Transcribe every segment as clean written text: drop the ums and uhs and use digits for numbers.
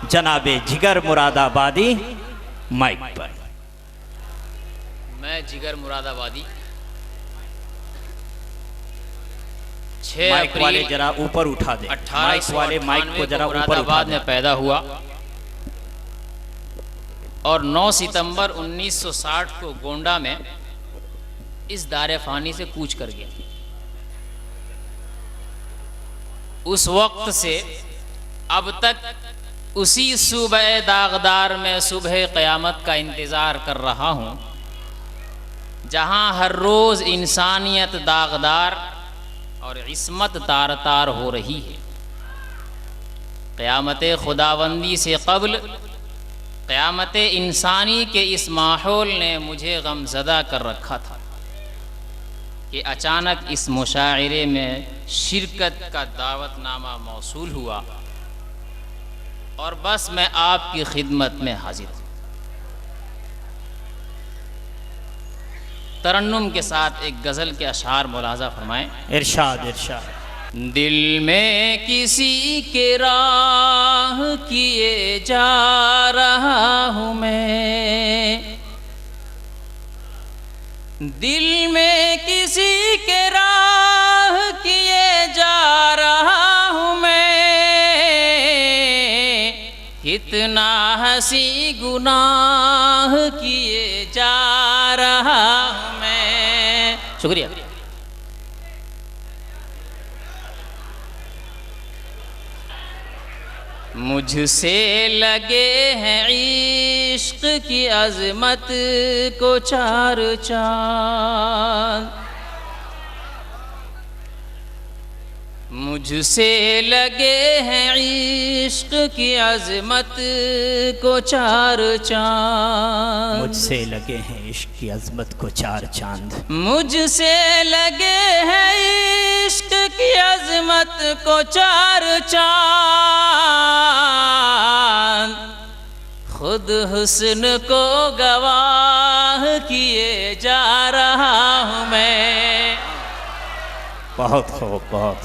जनाबे जिगर मुरादाबादी माइक पर। मैं जिगर मुरादाबादी माइक वाले जरा ऊपर उठा दे। माइक वाले माइक को जरा ऊपर उठा दे। में पैदा हुआ और 9 सितंबर 1960 को गोंडा में इस दारे फानी से कूच कर गया। उस वक्त से अब तक उसी सुबह दागदार में सुबह क़यामत का इंतज़ार कर रहा हूँ, जहाँ हर रोज़ इंसानियत दागदार और इस्मत तार तार हो रही है। क़यामत खुदाबंदी से क़ब्ल क़यामत इंसानी के इस माहौल ने मुझे गमज़दा कर रखा था कि अचानक इस मुशायरे में शिरकत का दावतनामा मौसूल हुआ और बस मैं आपकी खिदमत में हाजिर हूँ। तरन्नुम के साथ एक गज़ल के अशार मुलाज़ा फरमाएं। इरशाद इरशाद। दिल में किसी के राह किए जा रहा हूँ मैं, दिल में किसी के राह किए जा रहा हूँ मैं, कितना हंसी गुनाह किए जा रहा हूँ मैं। शुक्रिया। मुझसे लगे हैं इश्क की अज़मत को चार चांद, मुझसे लगे हैं इश्क की अज़मत को चार चांद, मुझसे लगे हैं इश्क की अज़मत को चार चांद, मुझसे लगे हैं इश्क की अज़मत को चार चांद, खुद हुस्न को गवाह किए जा रहा हूँ मैं। बहुत खूब बहुत।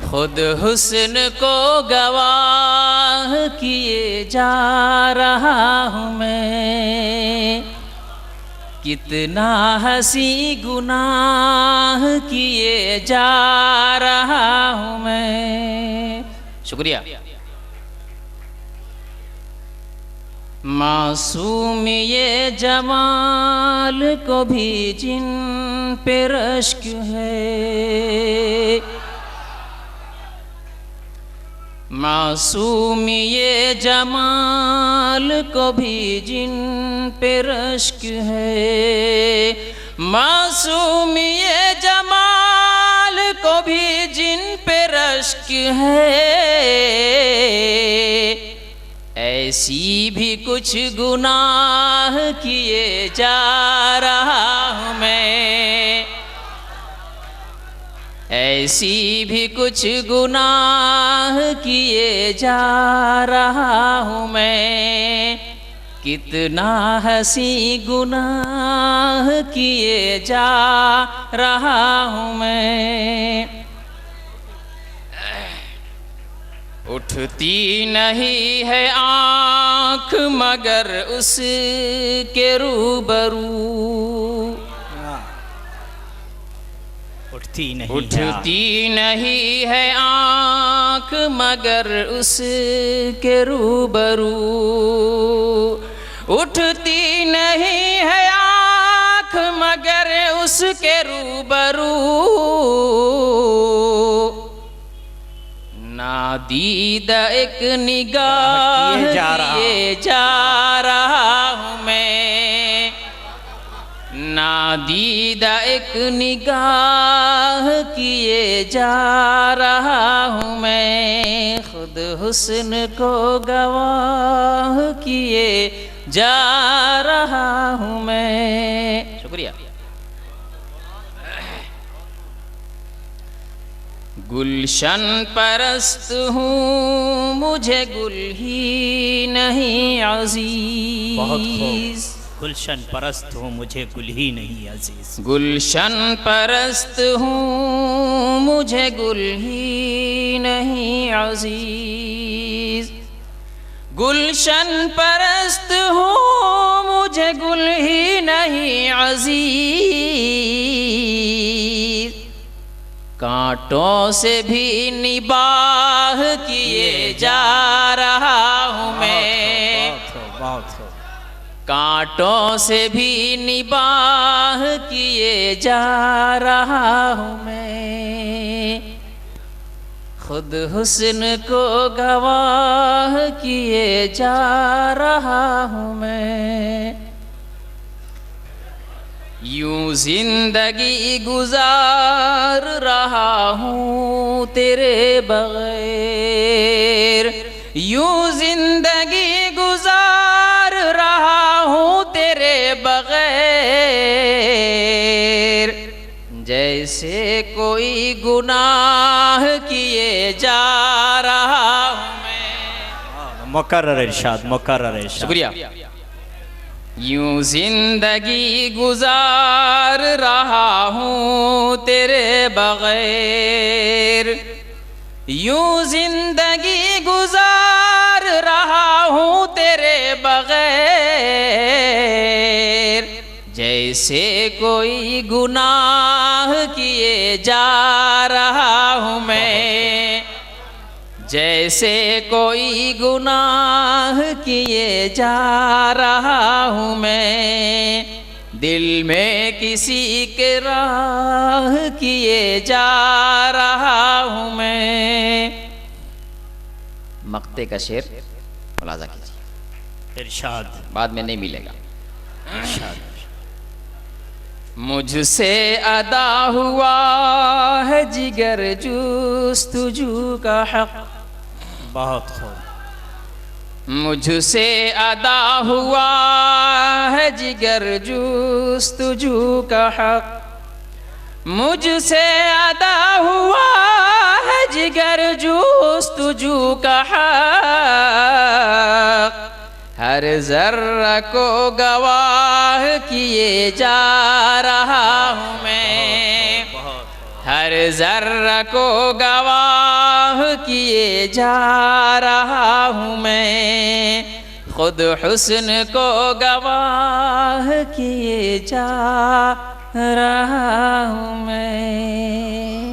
खुद हुस्न को गवाह किए जा रहा हूँ मैं, कितना हंसी गुनाह किए जा रहा हूँ मैं। शुक्रिया। मासूम ये जमाल को भी जिन पे रश्क है, मासूम ये जमाल को भी जिन पे रश्क है, मासूम ये जमाल को भी जिन पे रश्क है, ऐसी भी कुछ गुनाह किए जा रहा हूँ मैं, ऐसी भी कुछ गुनाह किए जा रहा हूँ मैं, कितना हंसी गुनाह किए जा रहा हूँ मैं। उठती नहीं है आँख मगर उसके रूबरू, उठती नहीं है आँख मगर उसके रूबरू, उठती नहीं है आँख मगर उसके रूबरू, नादीद एक निगाह किए जा रहा हूँ मैं, नादीदा एक निगाह किए जा रहा हूँ मैं, खुद हुस्न को गवाह किए जा रहा हूँ मैं। शुक्रिया। गुलशन परस्त हूँ मुझे गुल ही नहीं अजीज, बहुत खूब। गुलशन परस्त हूँ मुझे गुल ही नहीं अजीज, गुलशन परस्त हूँ मुझे गुल ही नहीं अजीज, गुलशन परस्त हूँ मुझे गुल ही नहीं अजीज, कांटों से भी निबाह किए जा रहा हूँ मैं, कांटों से भी निबाह किए जा रहा हूँ मैं, खुद हुस्न को गवाह किए जा रहा हूँ मैं। यूं जिंदगी गुजार रहा हूँ तेरे बगैर, यूं जिंदगी गुजार रहा हूँ तेरे बगैर, जैसे कोई गुनाह किए जा रहा हूँ मैं। मुकर्रर इरशाद, मुकर्रर इरशाद। शुक्रिया। यूं जिंदगी गुजार रहा हूँ तेरे बगैर, यूं जिंदगी गुजार रहा हूँ तेरे बगैर, जैसे कोई गुनाह किए जा रहा हूँ मैं, जैसे कोई गुनाह किए जा रहा हूँ मैं, दिल में किसी के राह किए जा रहा हूँ मैं। मक्ते का शेर मुलाजा कीजिए, इरशाद, बाद में नहीं मिलेगा। इरशाद। मुझसे अदा हुआ है जिगर जुस्तजू का हक, बहुत खूब। मुझसे अदा हुआ है जिगर जुस्तजू का हक, मुझसे अदा हुआ है जिगर जुस्तजू का हक, हर जर्रा को गवाह किए जा रहा हूँ मैं, हर जर्रा को गवाह किए जा रहा हूँ मैं, खुद हुस्न को गवाह किए जा रहा हूँ मैं।